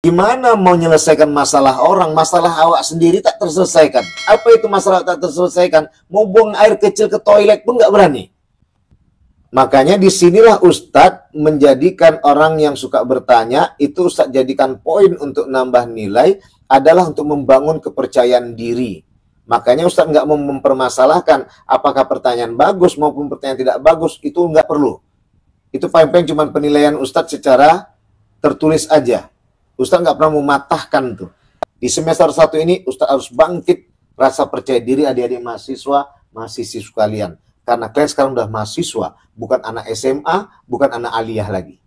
Gimana mau menyelesaikan masalah orang, masalah awak sendiri tak terselesaikan. Apa itu masalah tak terselesaikan? Mau buang air kecil ke toilet pun nggak berani. Makanya disinilah Ustadz menjadikan orang yang suka bertanya, itu Ustadz jadikan poin untuk nambah nilai adalah untuk membangun kepercayaan diri. Makanya Ustadz nggak mau mempermasalahkan apakah pertanyaan bagus maupun pertanyaan tidak bagus, itu nggak perlu. Itu paling-paling cuma penilaian Ustadz secara tertulis aja. Ustadz nggak pernah mematahkan tuh. Di semester 1 ini Ustadz harus bangkit rasa percaya diri adik-adik mahasiswa, mahasiswa kalian. Karena kalian sekarang udah mahasiswa, bukan anak SMA, bukan anak aliyah lagi.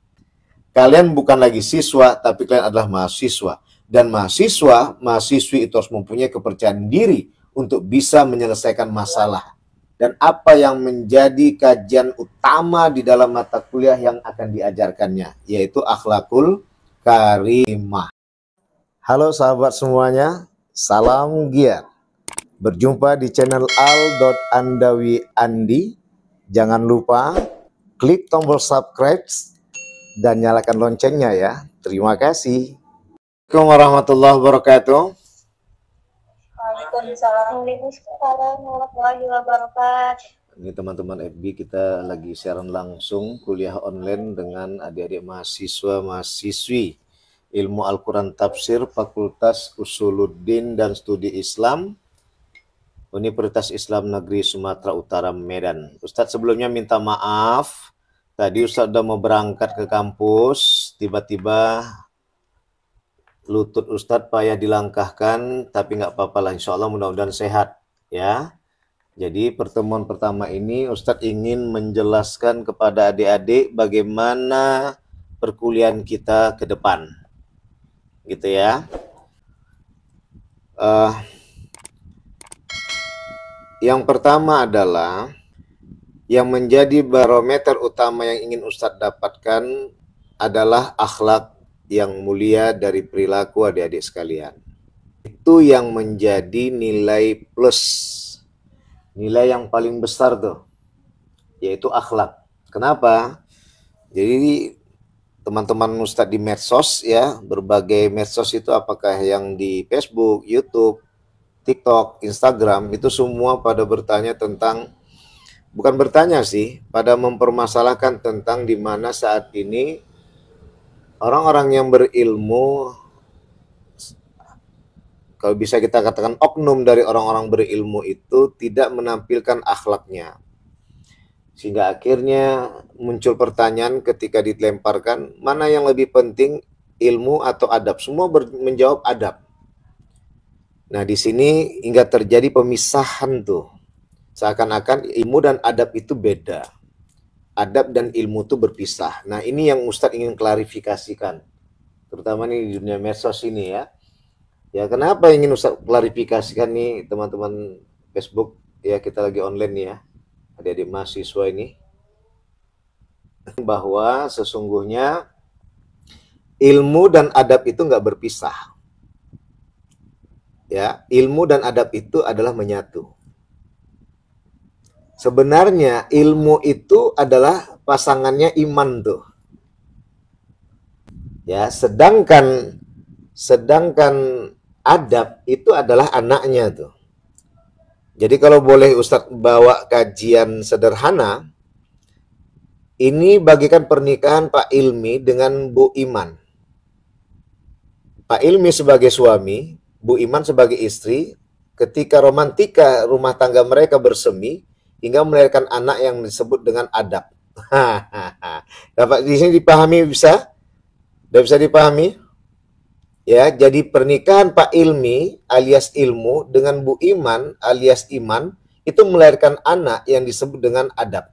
Kalian bukan lagi siswa, tapi kalian adalah mahasiswa. Dan mahasiswa, mahasiswi itu harus mempunyai kepercayaan diri untuk bisa menyelesaikan masalah. Dan apa yang menjadi kajian utama di dalam mata kuliah yang akan diajarkannya, yaitu akhlakul karimah. Halo sahabat semuanya, salam giat. Berjumpa di channel Al.Andawi Andi. Jangan lupa klik tombol subscribe dan nyalakan loncengnya ya. Terima kasih. Assalamualaikum warahmatullahi wabarakatuh. Waalaikumsalam warahmatullahi wabarakatuh. Ini teman-teman FB, kita lagi siaran langsung kuliah online dengan adik-adik mahasiswa-mahasiswi Ilmu Al-Quran Tafsir Fakultas Usuluddin dan Studi Islam Universitas Islam Negeri Sumatera Utara Medan. Ustadz sebelumnya minta maaf, tadi Ustadz udah mau berangkat ke kampus, tiba-tiba lutut Ustadz payah dilangkahkan, tapi nggak apa-apa lah, insya Allah mudah-mudahan sehat ya. Jadi pertemuan pertama ini Ustadz ingin menjelaskan kepada adik-adik bagaimana perkuliahan kita ke depan, gitu ya. Yang pertama adalah yang menjadi barometer utama yang ingin Ustadz dapatkan adalah akhlak yang mulia dari perilaku adik-adik sekalian. Itu yang menjadi nilai plus, nilai yang paling besar tuh, yaitu akhlak. Kenapa? Jadi teman-teman Ustadz di medsos ya, berbagai medsos itu apakah yang di Facebook, YouTube, TikTok, Instagram, itu semua pada bertanya tentang, bukan bertanya sih, pada mempermasalahkan tentang di mana saat ini orang-orang yang berilmu, kalau bisa kita katakan oknum dari orang-orang berilmu itu tidak menampilkan akhlaknya. Sehingga akhirnya muncul pertanyaan ketika dilemparkan, mana yang lebih penting, ilmu atau adab? Semua menjawab adab. Nah, di sini hingga terjadi pemisahan tuh. Seakan-akan ilmu dan adab itu beda. Adab dan ilmu itu berpisah. Nah, ini yang Ustadz ingin klarifikasikan. Terutama nih di dunia medsos ini ya. Ya, kenapa ingin Ustadz klarifikasikan nih teman-teman Facebook? Ya, kita lagi online nih ya. Adik-adik mahasiswa ini. Bahwa sesungguhnya ilmu dan adab itu nggak berpisah. Ya, ilmu dan adab itu adalah menyatu. Sebenarnya ilmu itu adalah pasangannya iman tuh. Ya, sedangkan adab itu adalah anaknya tuh. Jadi kalau boleh Ustadz bawa kajian sederhana, ini bagikan pernikahan Pak Ilmi dengan Bu Iman. Pak Ilmi sebagai suami, Bu Iman sebagai istri, ketika romantika rumah tangga mereka bersemi hingga melahirkan anak yang disebut dengan adab. Dapat di sini dipahami bisa? Sudah bisa dipahami? Ya, jadi pernikahan Pak Ilmi alias ilmu dengan Bu Iman alias iman itu melahirkan anak yang disebut dengan adab.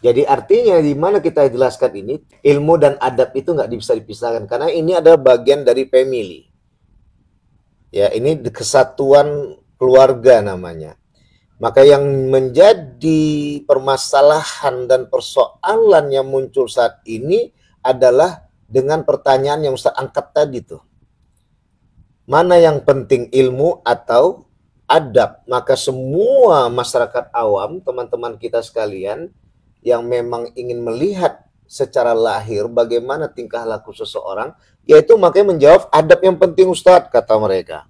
Jadi artinya di mana kita jelaskan ini, ilmu dan adab itu nggak bisa dipisahkan karena ini adalah bagian dari family. Ya, ini kesatuan keluarga namanya. Maka yang menjadi permasalahan dan persoalan yang muncul saat ini adalah dengan pertanyaan yang Ustaz angkat tadi tuh. Mana yang penting, ilmu atau adab? Maka semua masyarakat awam, teman-teman kita sekalian yang memang ingin melihat secara lahir bagaimana tingkah laku seseorang, yaitu makanya menjawab adab yang penting Ustadz, kata mereka.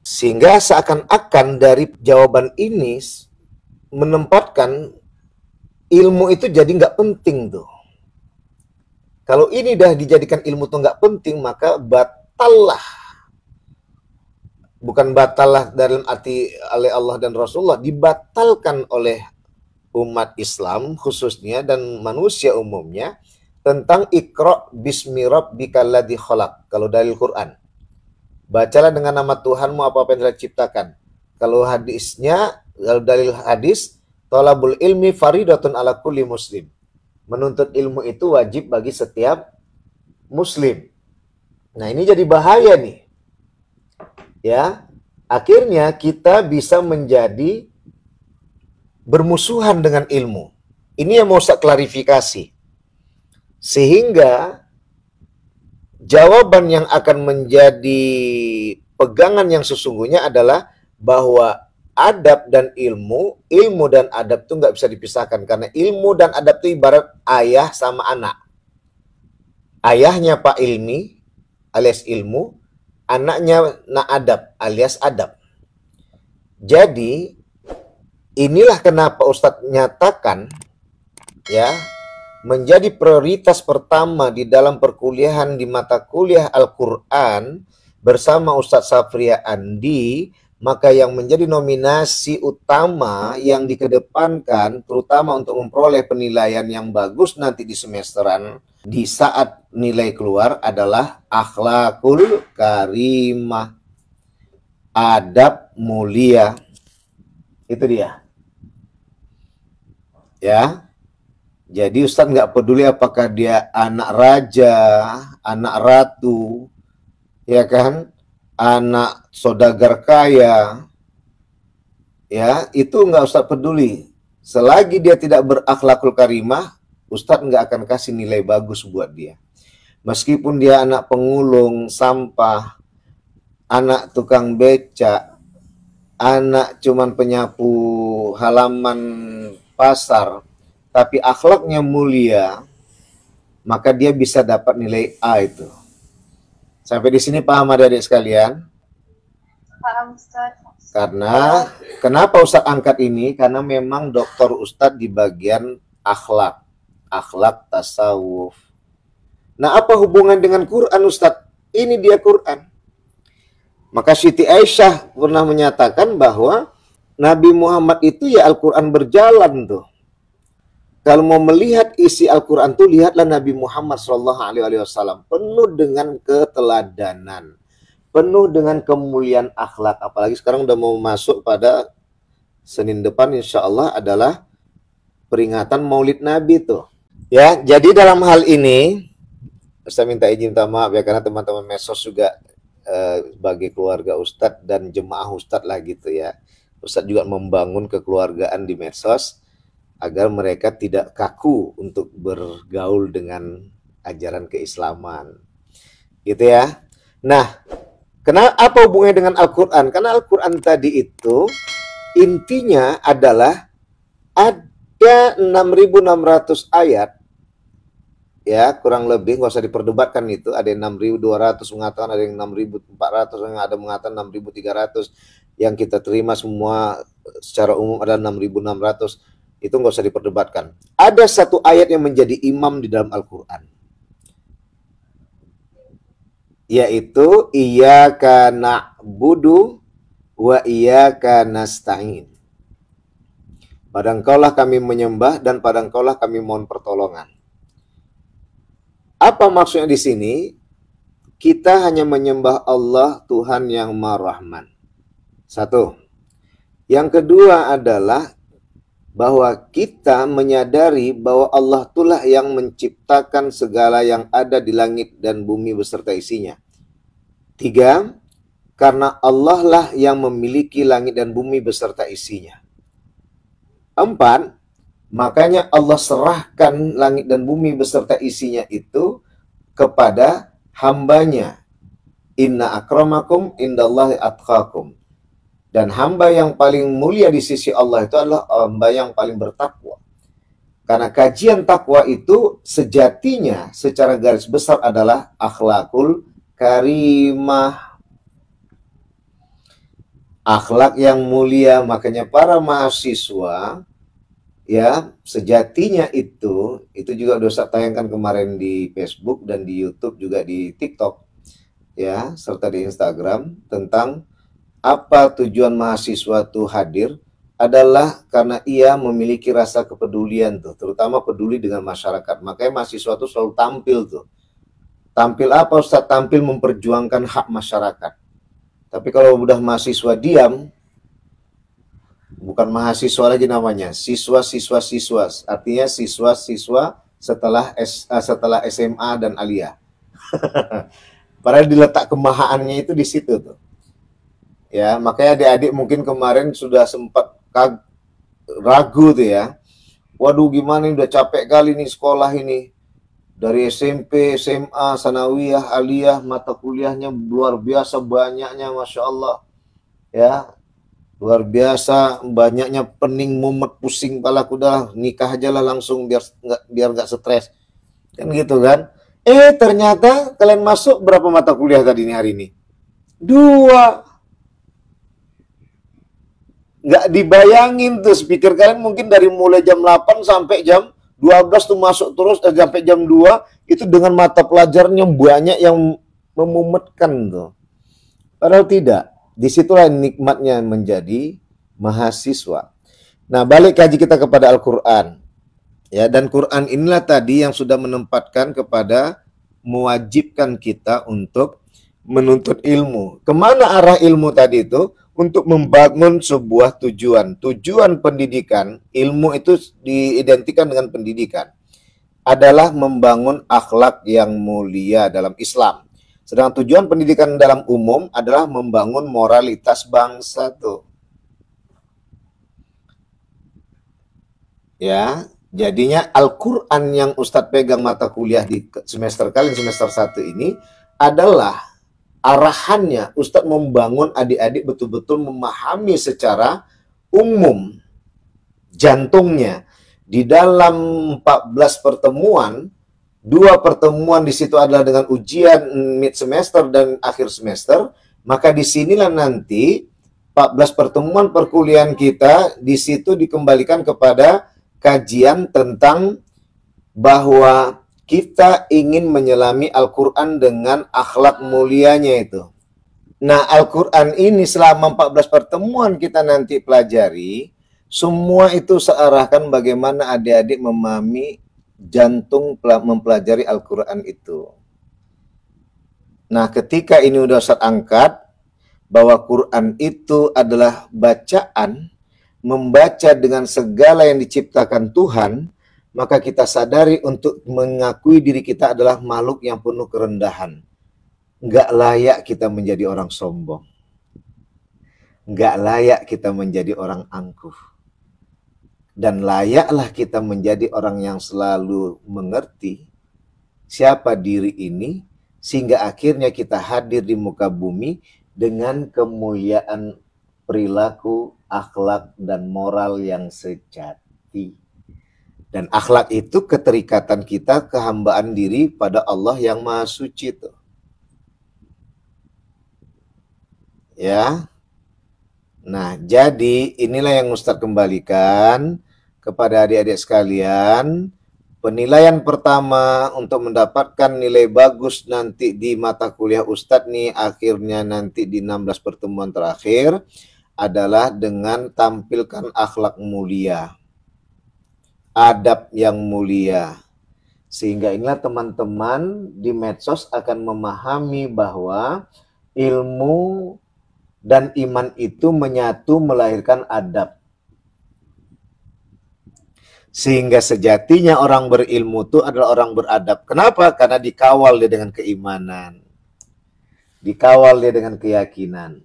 Sehingga seakan-akan dari jawaban ini menempatkan ilmu itu jadi nggak penting tuh. Kalau ini dah dijadikan ilmu tuh nggak penting, maka batallah. Bukan batallah dalam arti oleh Allah dan Rasulullah, dibatalkan oleh umat Islam khususnya dan manusia umumnya tentang Iqra bismi rabbikal ladzi khalaq. Kalau dalil Quran, bacalah dengan nama Tuhanmu apa-apa yang telah diciptakan. Kalau hadisnya, kalau dalil hadis, thalabul ilmi faridatun ala kulli muslim. Menuntut ilmu itu wajib bagi setiap muslim. Nah, ini jadi bahaya nih. Ya, akhirnya kita bisa menjadi bermusuhan dengan ilmu. Ini yang mau saya klarifikasi. Sehingga jawaban yang akan menjadi pegangan yang sesungguhnya adalah bahwa adab dan ilmu dan adab itu nggak bisa dipisahkan. Karena ilmu dan adab itu ibarat ayah sama anak. Ayahnya Pak Ilmi alias ilmu, anaknya Na'adab alias adab. Jadi inilah kenapa Ustadz nyatakan ya, menjadi prioritas pertama di dalam perkuliahan di mata kuliah Al-Quran bersama Ustadz Safria Andi, maka yang menjadi nominasi utama yang dikedepankan terutama untuk memperoleh penilaian yang bagus nanti di semesteran di saat nilai keluar adalah akhlakul karimah, adab mulia. Itu dia. Ya. Jadi Ustadz nggak peduli apakah dia anak raja, anak ratu, ya kan, anak saudagar kaya, ya, itu nggak Ustadz peduli. Selagi dia tidak berakhlakul karimah, Ustadz nggak akan kasih nilai bagus buat dia. Meskipun dia anak pengulung sampah, anak tukang becak, anak cuman penyapu halaman pasar, tapi akhlaknya mulia, maka dia bisa dapat nilai A itu. Sampai di sini paham adik-adik sekalian? Paham, Ustaz. Karena kenapa Ustadz angkat ini? Karena memang doktor Ustadz di bagian akhlak tasawuf. Nah, apa hubungan dengan Quran Ustadz? Ini dia Quran. Maka Siti Aisyah pernah menyatakan bahwa Nabi Muhammad itu ya Al-Quran berjalan tuh. Kalau mau melihat isi Al-Quran tuh, lihatlah Nabi Muhammad SAW. Penuh dengan keteladanan. Penuh dengan kemuliaan akhlak. Apalagi sekarang udah mau masuk pada Senin depan insya Allah adalah peringatan Maulid Nabi tuh. Ya, jadi dalam hal ini saya minta izin maaf ya, karena teman-teman Mesos juga sebagai keluarga Ustadz dan jemaah Ustadz lah gitu ya. Ustadz juga membangun kekeluargaan di Mesos agar mereka tidak kaku untuk bergaul dengan ajaran keislaman. Gitu ya. Nah, apa hubungannya dengan Al-Quran? Karena Al-Quran tadi itu intinya adalah ada 6.600 ayat. Ya, kurang lebih, nggak usah diperdebatkan itu. Ada yang 6.200 mengatakan, ada yang 6.400, yang ada mengatakan 6.300. Yang kita terima semua secara umum ada 6.600. Itu nggak usah diperdebatkan. Ada satu ayat yang menjadi imam di dalam Al-Quran. Yaitu, Iyyaka na'budu wa iyyaka nasta'in. Pada Engkaulah kami menyembah dan pada Engkaulah kami mohon pertolongan. Apa maksudnya di sini? Kita hanya menyembah Allah Tuhan yang Maha Rahman. Satu. Yang kedua adalah bahwa kita menyadari bahwa Allah itulah yang menciptakan segala yang ada di langit dan bumi beserta isinya. Tiga. Karena Allah lah yang memiliki langit dan bumi beserta isinya. Empat. Makanya Allah serahkan langit dan bumi beserta isinya itu kepada hambanya. Inna akramakum indallahi atqakum. Dan hamba yang paling mulia di sisi Allah itu adalah hamba yang paling bertakwa. Karena kajian takwa itu sejatinya secara garis besar adalah akhlakul karimah, akhlak yang mulia. Makanya para mahasiswa ya sejatinya itu juga dosa tayangkan kemarin di Facebook dan di YouTube, juga di TikTok ya, serta di Instagram, tentang apa tujuan mahasiswa tuh hadir adalah karena ia memiliki rasa kepedulian tuh, terutama peduli dengan masyarakat. Makanya mahasiswa tuh selalu tampil tuh. Tampil apa Ustaz? Tampil memperjuangkan hak masyarakat. Tapi kalau udah mahasiswa diam, bukan mahasiswa lagi namanya, siswa. Artinya siswa-siswa setelah SMA dan aliyah. Padahal diletak kemahaannya itu di situ tuh. Ya, makanya adik-adik mungkin kemarin sudah sempat ragu tuh ya. Waduh, gimana ini, udah capek kali nih sekolah ini. Dari SMP, SMA, sanawiyah, aliyah, mata kuliahnya luar biasa banyaknya, Masya Allah. Ya, luar biasa banyaknya, pening, mumet, pusing palaku, dah nikah aja lah langsung biar nggak stres. Kan gitu kan. Ternyata kalian masuk berapa mata kuliah tadi nih hari ini? 2. Nggak dibayangin tuh, speaker kalian mungkin dari mulai jam 8 sampai jam 12 tuh masuk terus, sampai jam 2 itu dengan mata pelajarannya banyak yang memumetkan tuh. Padahal tidak. Disitulah nikmatnya menjadi mahasiswa. Nah, balik kaji kita kepada Al-Quran. Ya, dan Quran inilah tadi yang sudah menempatkan kepada mewajibkan kita untuk menuntut ilmu. Kemana arah ilmu tadi itu? Untuk membangun sebuah tujuan. Tujuan pendidikan, ilmu itu diidentikan dengan pendidikan, adalah membangun akhlak yang mulia dalam Islam. Sedangkan tujuan pendidikan dalam umum adalah membangun moralitas bangsa tuh. Ya, jadinya Al-Quran yang Ustadz pegang mata kuliah di semester 1 ini adalah arahannya Ustadz membangun adik-adik betul-betul memahami secara umum, jantungnya. Di dalam 14 pertemuan, 2 pertemuan di situ adalah dengan ujian mid semester dan akhir semester, maka disinilah nanti 14 pertemuan perkuliahan kita di situ dikembalikan kepada kajian tentang bahwa kita ingin menyelami Al-Quran dengan akhlak mulianya itu. Nah, Al-Quran ini selama 14 pertemuan kita nanti pelajari, semua itu searahkan bagaimana adik-adik memahami jantung mempelajari Al-Quran itu. Nah, ketika ini udah Ustaz angkat, bahwa Quran itu adalah bacaan, membaca dengan segala yang diciptakan Tuhan, maka kita sadari untuk mengakui diri kita adalah makhluk yang penuh kerendahan. Nggak layak kita menjadi orang sombong. Nggak layak kita menjadi orang angkuh. Dan layaklah kita menjadi orang yang selalu mengerti siapa diri ini, sehingga akhirnya kita hadir di muka bumi dengan kemuliaan perilaku, akhlak, dan moral yang sejati. Dan akhlak itu keterikatan kita, kehambaan diri pada Allah yang Maha Suci itu. Ya. Nah, jadi inilah yang Ustadz kembalikan kepada adik-adik sekalian. Penilaian pertama untuk mendapatkan nilai bagus nanti di mata kuliah Ustadz nih, akhirnya nanti di 16 pertemuan terakhir, adalah dengan tampilkan akhlak mulia, adab yang mulia. Sehingga inilah teman-teman di medsos akan memahami bahwa ilmu dan iman itu menyatu melahirkan adab. Sehingga sejatinya orang berilmu itu adalah orang beradab. Kenapa? Karena dikawal dia dengan keimanan. Dikawal dia dengan keyakinan.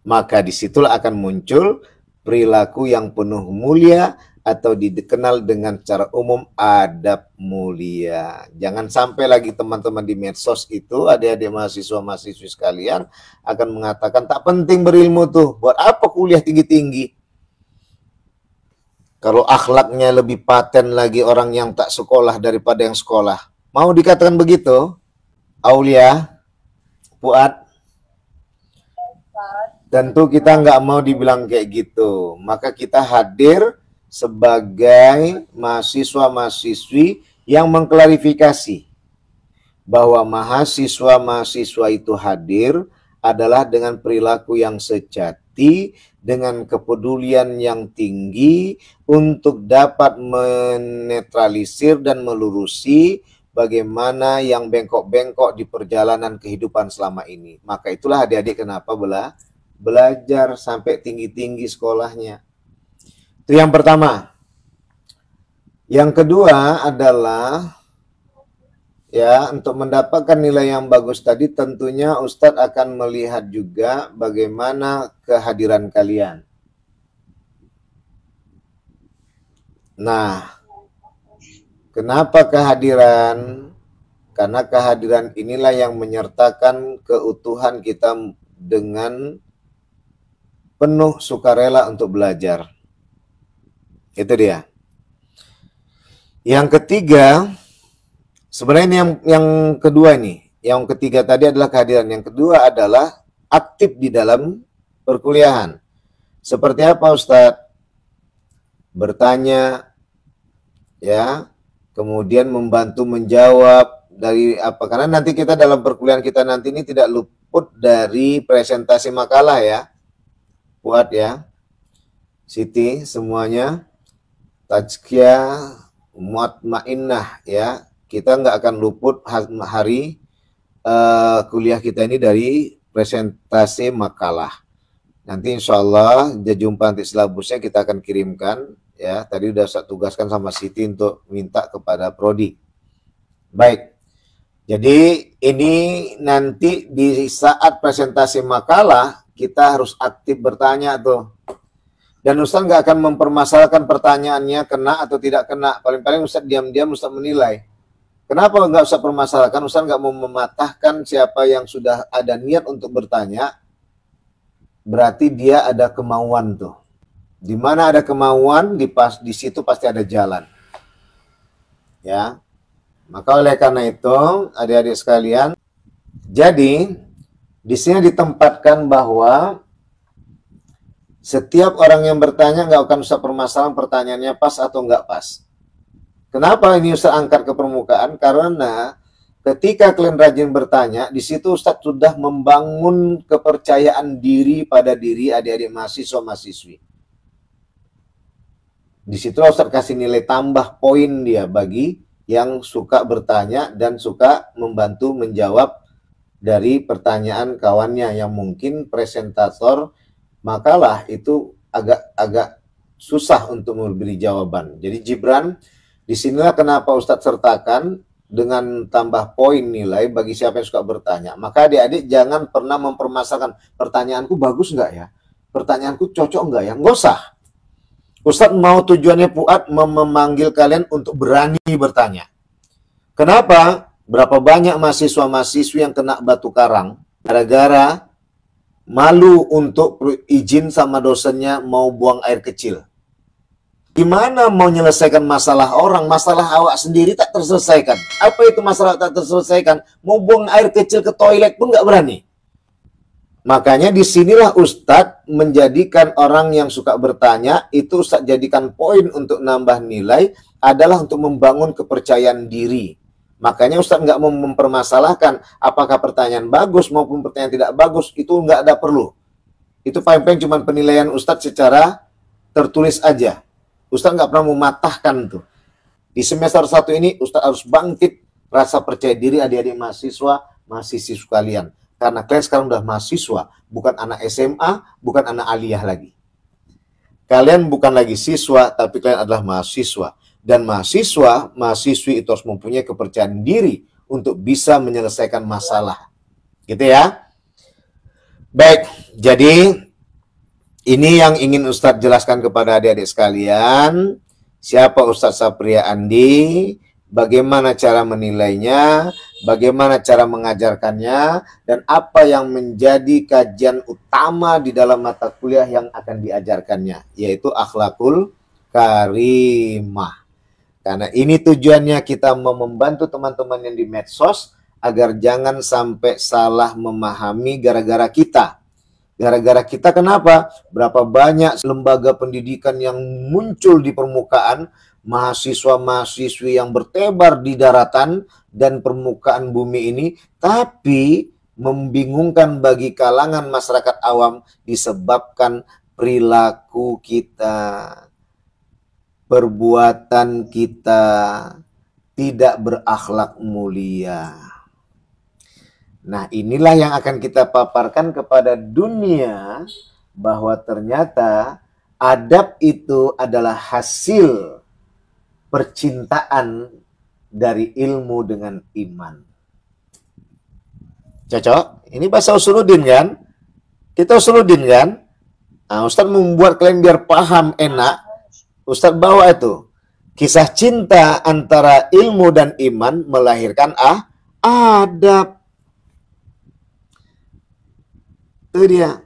Maka disitulah akan muncul perilaku yang penuh mulia, atau dikenal dengan cara umum adab mulia. Jangan sampai lagi teman-teman di medsos itu, adik-adik mahasiswa-mahasiswi sekalian, akan mengatakan tak penting berilmu tuh, buat apa kuliah tinggi-tinggi? Kalau akhlaknya lebih paten lagi orang yang tak sekolah daripada yang sekolah. Mau dikatakan begitu? Aulia, Fuad? Tentu kita nggak mau dibilang kayak gitu. Maka kita hadir sebagai mahasiswa-mahasiswi yang mengklarifikasi bahwa mahasiswa-mahasiswa itu hadir adalah dengan perilaku yang sejati, dengan kepedulian yang tinggi untuk dapat menetralisir dan melurusi bagaimana yang bengkok-bengkok di perjalanan kehidupan selama ini. Maka itulah adik-adik kenapa belajar sampai tinggi-tinggi sekolahnya. Itu yang pertama. Yang kedua adalah ya, untuk mendapatkan nilai yang bagus tadi tentunya Ustadz akan melihat juga bagaimana kehadiran kalian. Nah, kenapa kehadiran? Karena kehadiran inilah yang menyertakan keutuhan kita dengan penuh sukarela untuk belajar. Itu dia. Yang ketiga, sebenarnya ini yang kedua ini. Yang ketiga tadi adalah kehadiran. Yang kedua adalah aktif di dalam perkuliahan. Seperti apa Ustadz? Bertanya, ya, kemudian membantu menjawab dari apa? Karena nanti kita dalam perkuliahan kita nanti ini tidak luput dari presentasi makalah ya. Buat ya. Siti semuanya. Tazkiyah Mutmainnah ya. Kita nggak akan luput hari kuliah kita ini dari presentasi makalah. Nanti insya Allah jumpa nanti silabusnya kita akan kirimkan ya. Tadi udah saya tugaskan sama Siti untuk minta kepada Prodi. Baik. Jadi ini nanti di saat presentasi makalah kita harus aktif bertanya tuh. Dan Ustaz nggak akan mempermasalahkan pertanyaannya kena atau tidak kena. Paling-paling Ustaz diam-diam Ustaz menilai. Kenapa nggak usah permasalahkan? Ustaz nggak mau mematahkan siapa yang sudah ada niat untuk bertanya. Berarti dia ada kemauan tuh. Di mana ada kemauan, di situ pasti ada jalan. Ya. Maka oleh karena itu, adik-adik sekalian, jadi di sini ditempatkan bahwa setiap orang yang bertanya nggak akan usah permasalahan pertanyaannya pas atau nggak pas. Kenapa ini Ustaz angkat ke permukaan? Karena ketika kalian rajin bertanya, di situ Ustaz sudah membangun kepercayaan diri pada diri adik-adik mahasiswa-mahasiswi. Di situ Ustaz kasih nilai tambah poin dia bagi yang suka bertanya dan suka membantu menjawab dari pertanyaan kawannya yang mungkin presentator makalah itu agak susah untuk memberi jawaban. Jadi Gibran, disinilah kenapa Ustadz sertakan dengan tambah poin nilai bagi siapa yang suka bertanya. Maka adik-adik jangan pernah mempermasalahkan pertanyaanku bagus nggak ya? Pertanyaanku cocok nggak ya? Nggak usah. Ustadz mau tujuannya Fuad memanggil kalian untuk berani bertanya. Kenapa? Berapa banyak mahasiswa-mahasiswi yang kena batu karang gara-gara malu untuk izin sama dosennya mau buang air kecil. Gimana mau menyelesaikan masalah orang, masalah awak sendiri tak terselesaikan. Apa itu masalah tak terselesaikan? Mau buang air kecil ke toilet pun nggak berani. Makanya disinilah Ustadz menjadikan orang yang suka bertanya, itu Ustadz jadikan poin untuk nambah nilai adalah untuk membangun kepercayaan diri. Makanya Ustadz nggak mau mempermasalahkan apakah pertanyaan bagus maupun pertanyaan tidak bagus, itu nggak ada perlu. Itu paling-paling cuma penilaian Ustadz secara tertulis aja. Ustadz nggak pernah mematahkan tuh. Di semester 1 ini Ustadz harus bangkit rasa percaya diri adik-adik mahasiswa kalian. Karena kalian sekarang udah mahasiswa, bukan anak SMA, bukan anak aliyah lagi. Kalian bukan lagi siswa, tapi kalian adalah mahasiswa. Dan mahasiswi itu harus mempunyai kepercayaan diri untuk bisa menyelesaikan masalah. Gitu ya. Baik, jadi ini yang ingin Ustadz jelaskan kepada adik-adik sekalian. Siapa Ustadz Sapria Andi, bagaimana cara menilainya, bagaimana cara mengajarkannya, dan apa yang menjadi kajian utama di dalam mata kuliah yang akan diajarkannya, yaitu akhlakul karimah. Karena ini tujuannya kita membantu teman-teman yang di medsos agar jangan sampai salah memahami gara-gara kita. Gara-gara kita kenapa? Berapa banyak lembaga pendidikan yang muncul di permukaan, mahasiswa-mahasiswi yang bertebar di daratan dan permukaan bumi ini, tapi membingungkan bagi kalangan masyarakat awam disebabkan perilaku kita, perbuatan kita tidak berakhlak mulia. Nah, inilah yang akan kita paparkan kepada dunia bahwa ternyata adab itu adalah hasil percintaan dari ilmu dengan iman. Cocok? Ini bahasa Usuluddin kan? Kita Usuluddin kan? Nah, Ustadz membuat kalian biar paham enak. Ustadz bawa itu. Kisah cinta antara ilmu dan iman melahirkan adab. Itu dia.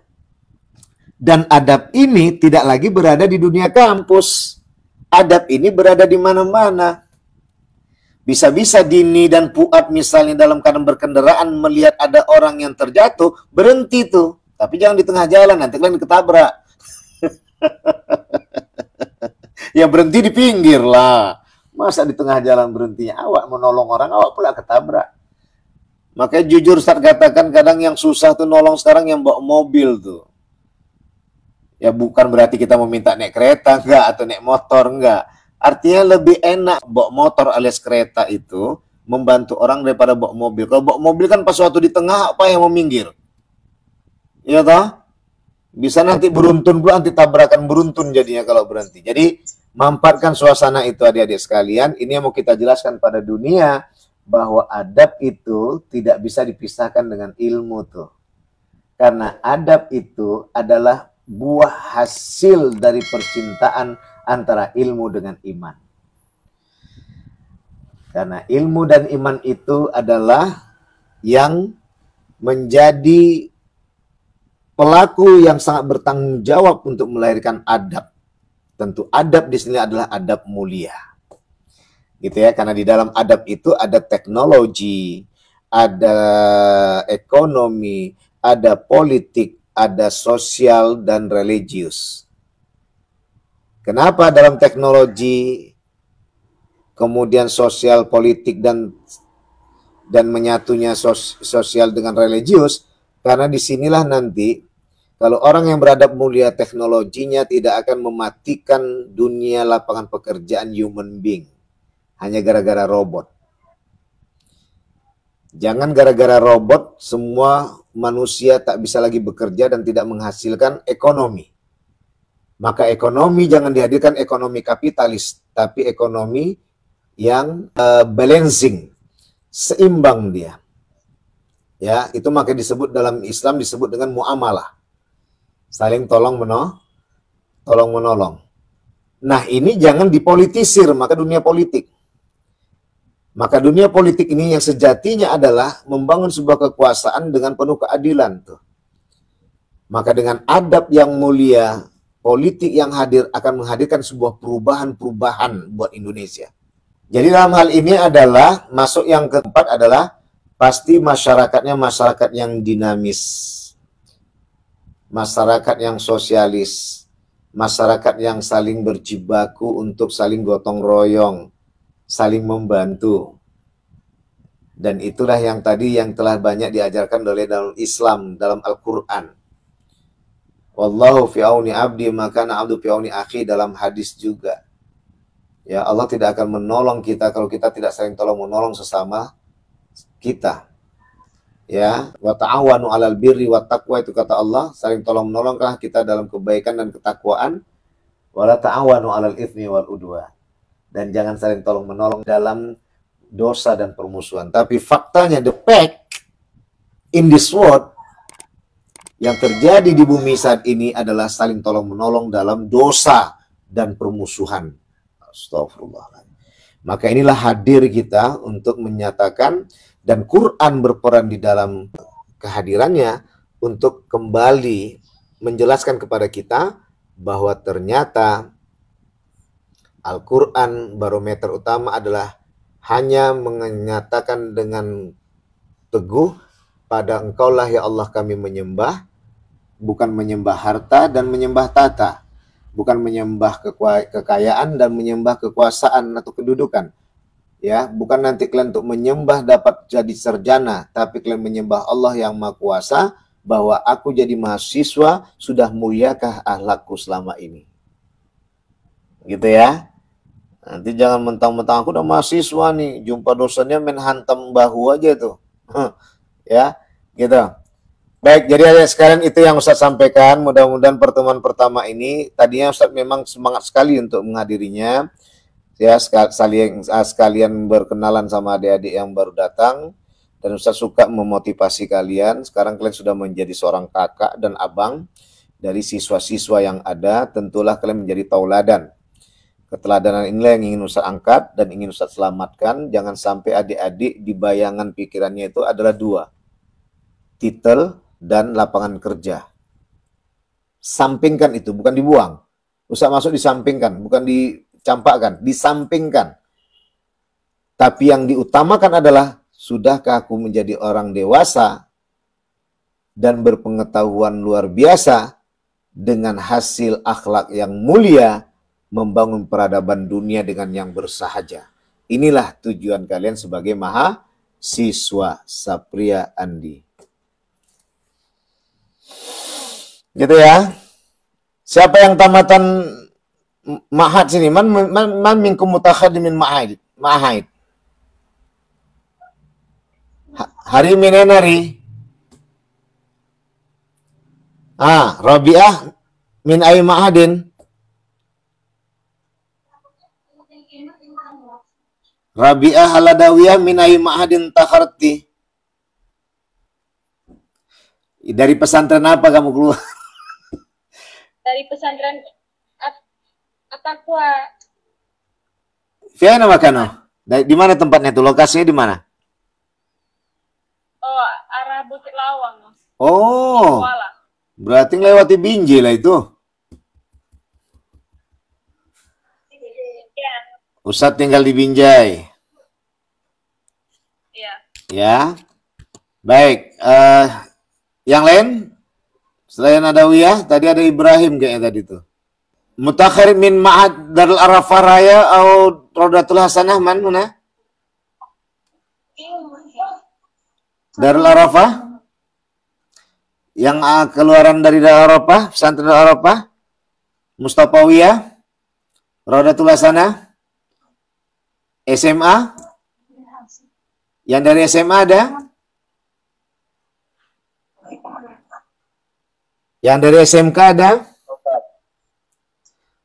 Dan adab ini tidak lagi berada di dunia kampus. Adab ini berada di mana-mana. Bisa-bisa Dini dan Fuad misalnya dalam keadaan berkendaraan melihat ada orang yang terjatuh, berhenti tuh. Tapi jangan di tengah jalan, nanti kalian ketabrak. Ya berhenti di pinggir lah. Masa di tengah jalan berhentinya? Awak menolong orang, awak pula ketabrak. Makanya jujur Ustaz katakan kadang yang susah tuh nolong sekarang yang bawa mobil tuh. Ya bukan berarti kita meminta naik kereta enggak atau naik motor enggak. Artinya lebih enak bawa motor alias kereta itu membantu orang daripada bawa mobil. Kalau bawa mobil kan pas waktu di tengah apa yang mau minggir? Iya toh? Bisa nanti beruntun pula, nanti tabrakan beruntun jadinya kalau berhenti. Jadi manfaatkan suasana itu adik-adik sekalian. Ini yang mau kita jelaskan pada dunia bahwa adab itu tidak bisa dipisahkan dengan ilmu tuh. Karena adab itu adalah buah hasil dari percintaan antara ilmu dengan iman. Karena ilmu dan iman itu adalah yang menjadi pelaku yang sangat bertanggung jawab untuk melahirkan adab. Tentu adab di sini adalah adab mulia. Gitu ya, karena di dalam adab itu ada teknologi, ada ekonomi, ada politik, ada sosial dan religius. Kenapa dalam teknologi, kemudian sosial, politik dan menyatunya sosial dengan religius? Karena disinilah nanti kalau orang yang beradab mulia teknologinya tidak akan mematikan dunia lapangan pekerjaan human being. Hanya gara-gara robot. Jangan gara-gara robot semua manusia tak bisa lagi bekerja dan tidak menghasilkan ekonomi. Maka ekonomi jangan dihadirkan ekonomi kapitalis, tapi ekonomi yang balancing, seimbang dia. Ya, itu maka disebut dalam Islam disebut dengan muamalah. Saling tolong menolong. Nah, ini jangan dipolitisir, maka dunia politik. Maka dunia politik ini yang sejatinya adalah membangun sebuah kekuasaan dengan penuh keadilan tuh. Maka dengan adab yang mulia, politik yang hadir akan menghadirkan sebuah perubahan-perubahan buat Indonesia. Jadi dalam hal ini adalah masuk yang keempat adalah pasti masyarakatnya masyarakat yang dinamis. Masyarakat yang sosialis. Masyarakat yang saling berjibaku untuk saling gotong royong. Saling membantu. Dan itulah yang tadi yang telah banyak diajarkan oleh dalam Islam, dalam Al-Quran. Wallahu fi auni abdi maka abdu fi auni akhi dalam hadis juga. Ya, Allah tidak akan menolong kita kalau kita tidak saling tolong menolong sesama kita. Ya, wa ta'awanu 'alal birri wat taqwa itu kata Allah, saling tolong menolonglah kita dalam kebaikan dan ketakwaan. Wa la ta'awanu 'alal itsmi wal udwan. Dan jangan saling tolong menolong dalam dosa dan permusuhan. Tapi faktanya the fact in this world yang terjadi di bumi saat ini adalah saling tolong menolong dalam dosa dan permusuhan. Astagfirullahaladzim. Maka inilah hadir kita untuk menyatakan dan Quran berperan di dalam kehadirannya untuk kembali menjelaskan kepada kita bahwa ternyata Al-Quran barometer utama adalah hanya menyatakan dengan teguh, pada Engkaulah ya Allah kami menyembah, bukan menyembah harta dan menyembah tata, bukan menyembah kekayaan dan menyembah kekuasaan atau kedudukan. Ya, bukan nanti kalian untuk menyembah dapat jadi sarjana, tapi kalian menyembah Allah yang Maha Kuasa, bahwa aku jadi mahasiswa, sudah muliakah akhlakku selama ini. Gitu ya. Nanti jangan mentang-mentang aku udah mahasiswa nih, jumpa dosennya main hantam bahu aja tuh. Ya, gitu. Baik, jadi adik sekalian itu yang Ustaz sampaikan. Mudah-mudahan pertemuan pertama ini, tadinya Ustaz memang semangat sekali untuk menghadirinya. Ya, sekalian berkenalan sama adik-adik yang baru datang. Dan Ustaz suka memotivasi kalian. Sekarang kalian sudah menjadi seorang kakak dan abang dari siswa-siswa yang ada. Tentulah kalian menjadi tauladan. Keteladanan inilah yang ingin Ustaz angkat dan ingin Ustaz selamatkan. Jangan sampai adik-adik di bayangan pikirannya itu adalah dua. Titel dan lapangan kerja. Sampingkan itu, bukan dibuang. Ustaz masuk disampingkan, bukan dicampakkan, disampingkan. Tapi yang diutamakan adalah, sudahkah aku menjadi orang dewasa dan berpengetahuan luar biasa dengan hasil akhlak yang mulia, membangun peradaban dunia dengan yang bersahaja. Inilah tujuan kalian sebagai mahasiswa. Sapria Andi. Gitu ya. Siapa yang tamatan ma'had sini? Man minkum mutakhadimin ma'had. Hari minenari. Rabi'ah min ay ma'hadin. Rabi'ah Haladawiyah min ay ma'hadin takharti. Dari pesantren apa kamu keluar? Dari pesantren At-Taqwa. Fiana makano. Di mana tempatnya itu? Lokasinya di mana? Oh, arah Bukit Lawang. Oh. Kuala. Berarti lewati Binjai lah itu. Ya. Ustadz tinggal di Binjai. Iya. Ya. Baik. Yang lain? Selain Adawiyah, tadi ada Ibrahim kayaknya tadi tuh. Mutakhir min ma'ad Darul Arafah Raya atau Rodatul Hasanah mana? Darul Arafah? Yang keluaran dari Darul Arafah, pesantren Darul Arafah, Mustafawiyah, Rodatul Hasanah, SMA. Yang dari SMA ada? Yang dari SMK ada?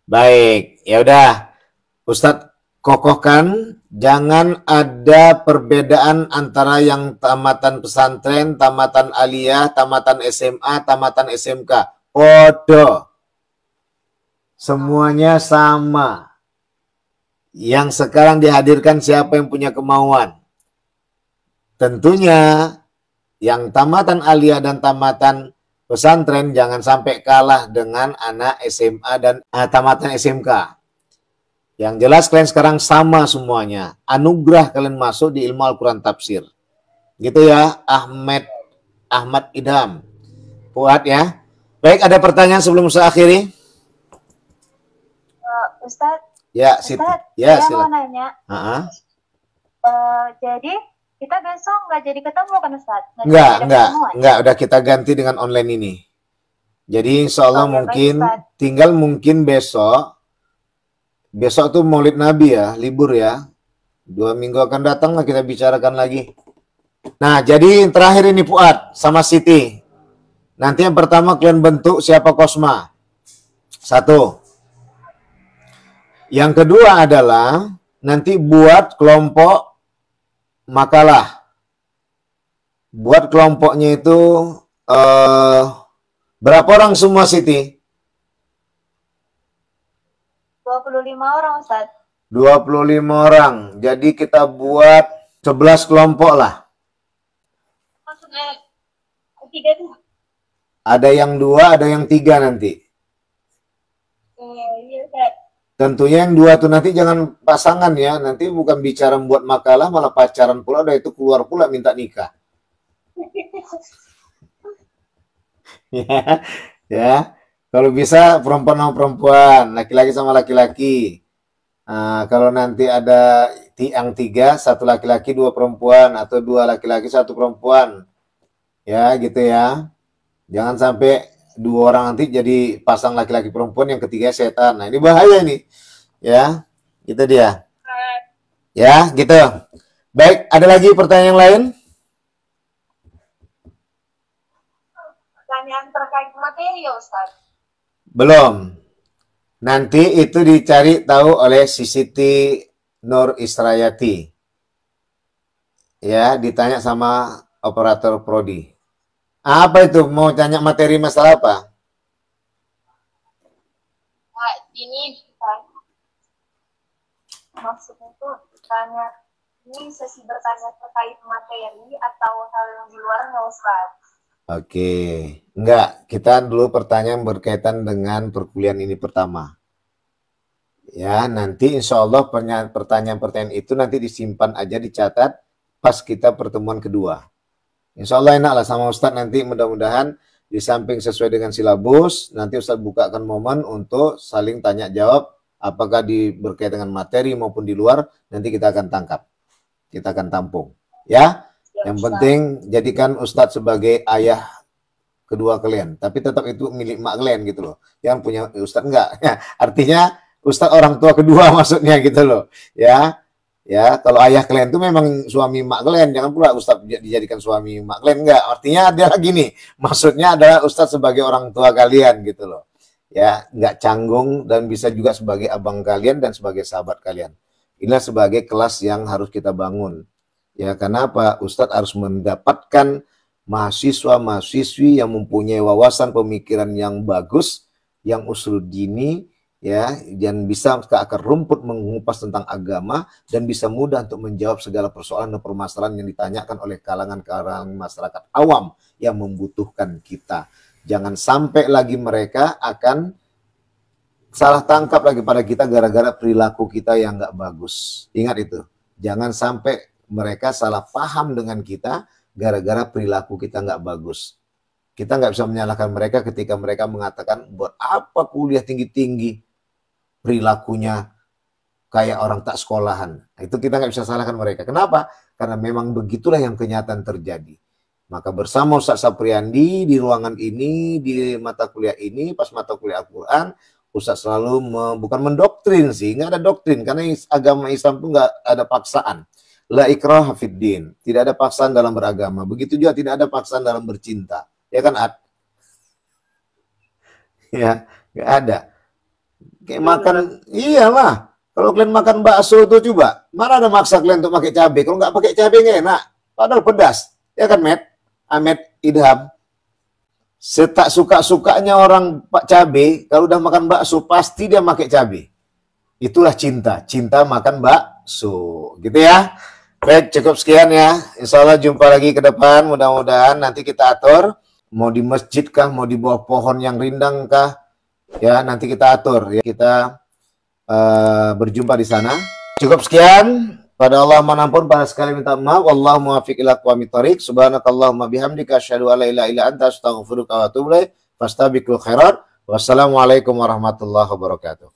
Baik, ya udah. Ustadz kokohkan, jangan ada perbedaan antara yang tamatan pesantren, tamatan aliyah, tamatan SMA, tamatan SMK. Podo. Semuanya sama. Yang sekarang dihadirkan siapa yang punya kemauan. Tentunya yang tamatan aliyah dan tamatan pesantren jangan sampai kalah dengan anak SMA dan tamatan SMK. Yang jelas kalian sekarang sama semuanya. Anugerah kalian masuk di ilmu Al-Quran Tafsir. Gitu ya, Ahmad Idham. Kuat ya. Baik, ada pertanyaan sebelum saya akhiri? Ustadz, Ya, ya, saya mau nanya. Jadi kita besok nggak jadi ketemu kan Ustadz? Enggak, udah kita ganti dengan online ini. Jadi insya Allah mungkin, tinggal mungkin besok tuh Maulid Nabi ya, libur ya. 2 minggu akan datang lah kita bicarakan lagi. Nah, jadi yang terakhir ini Fuad sama Siti. Nanti yang pertama kalian bentuk siapa Kosma. 1. Yang kedua adalah nanti buat kelompok makalah. Buat kelompoknya itu berapa orang semua Siti? 25 orang Ustadz. 25 orang. Jadi kita buat 11 kelompok lah. Maksudnya 3 tuh. Ada yang 2, ada yang 3 nanti. Iya Ustadz. Tentunya yang dua tuh nanti jangan pasangan ya. Nanti bukan bicara membuat makalah, malah pacaran pula, udah itu keluar pula minta nikah. Ya, ya. Kalau bisa perempuan sama perempuan, laki-laki sama laki-laki. Nah, kalau nanti ada yang tiga, satu laki-laki, dua perempuan, atau dua laki-laki, satu perempuan. Ya, gitu ya. Jangan sampai dua orang nanti jadi pasang laki-laki perempuan, yang ketiga setan. Nah, ini bahaya nih. Ya, itu dia. Ya, gitu. Baik, ada lagi pertanyaan yang lain? Pertanyaan terkait materi, Ustaz. Belum. Nanti itu dicari tahu oleh Siti Nur Israyati. Ya, ditanya sama operator prodi. Apa itu? Mau tanya materi masalah apa? Nah, ini maksudnya itu tanya, ini sesi bertanya terkait materi atau hal yang di luarnya, Ustaz? Oke, enggak. Kita dulu pertanyaan berkaitan dengan perkuliahan ini pertama. Ya, nanti insya Allah pertanyaan-pertanyaan itu nanti disimpan aja, dicatat pas kita pertemuan kedua. Insya Allah enak lah sama Ustadz nanti, mudah-mudahan di samping sesuai dengan silabus, nanti Ustadz bukakan momen untuk saling tanya jawab, apakah berkaitan dengan materi maupun di luar, nanti kita akan tangkap, kita akan tampung. Ya, yang penting jadikan Ustadz sebagai ayah kedua kalian, tapi tetap itu milik mak kalian gitu loh. Yang punya Ustadz enggak, ya, artinya Ustadz orang tua kedua maksudnya gitu loh. Ya, ya, kalau ayah kalian itu memang suami mak kalian, jangan pula Ustadz dijadikan suami mak kalian, enggak. Artinya dia gini, maksudnya adalah Ustadz sebagai orang tua kalian gitu loh. Ya, enggak canggung, dan bisa juga sebagai abang kalian dan sebagai sahabat kalian. Inilah sebagai kelas yang harus kita bangun. Ya, kenapa? Ustadz harus mendapatkan mahasiswa-mahasiswi yang mempunyai wawasan pemikiran yang bagus, yang usuluddini, ya, dan bisa ke akar rumput mengupas tentang agama, dan bisa mudah untuk menjawab segala persoalan dan permasalahan yang ditanyakan oleh kalangan-kalangan masyarakat awam yang membutuhkan kita. Jangan sampai lagi mereka akan salah tangkap lagi pada kita gara-gara perilaku kita yang nggak bagus. Ingat itu. Jangan sampai mereka salah paham dengan kita gara-gara perilaku kita nggak bagus. Kita nggak bisa menyalahkan mereka ketika mereka mengatakan, buat apa kuliah tinggi-tinggi, perilakunya kayak orang tak sekolahan. Itu kita nggak bisa salahkan mereka. Kenapa? Karena memang begitulah yang kenyataan terjadi. Maka bersama Ustaz Sapriandi di ruangan ini, di mata kuliah ini, pas mata kuliah Al-Quran, Ustaz selalu bukan mendoktrin sih, nggak ada doktrin. Karena agama Islam itu nggak ada paksaan. La ikraha fid din. Tidak ada paksaan dalam beragama. Begitu juga tidak ada paksaan dalam bercinta. Ya kan, Ad? Ya, nggak ada. Kayak makan, iyalah. Kalau kalian makan bakso itu coba, mana ada maksa kalian untuk pakai cabai? Kalau nggak pakai cabai nggak enak. Padahal pedas. Ya kan, Ahmed Idham? Setak suka-sukanya orang pak cabai, kalau udah makan bakso, pasti dia pakai cabai. Itulah cinta. Cinta makan bakso. Gitu ya. Baik, cukup sekian ya. Insya Allah jumpa lagi ke depan. Mudah-mudahan nanti kita atur. Mau di masjid kah, mau di bawah pohon yang rindang kah. Ya, nanti kita atur. Ya, kita berjumpa di sana. Cukup sekian. Pada Allah manampun, pada sekali minta maaf. Wallahu muwaffiq ila aqwamit thoriq. Subhanakallahumma bihamdika asyhadu an la ilaha illa anta astaghfiruka wa atubu ilaik. Fastabiqul khairat. Wassalamualaikum warahmatullahi wabarakatuh.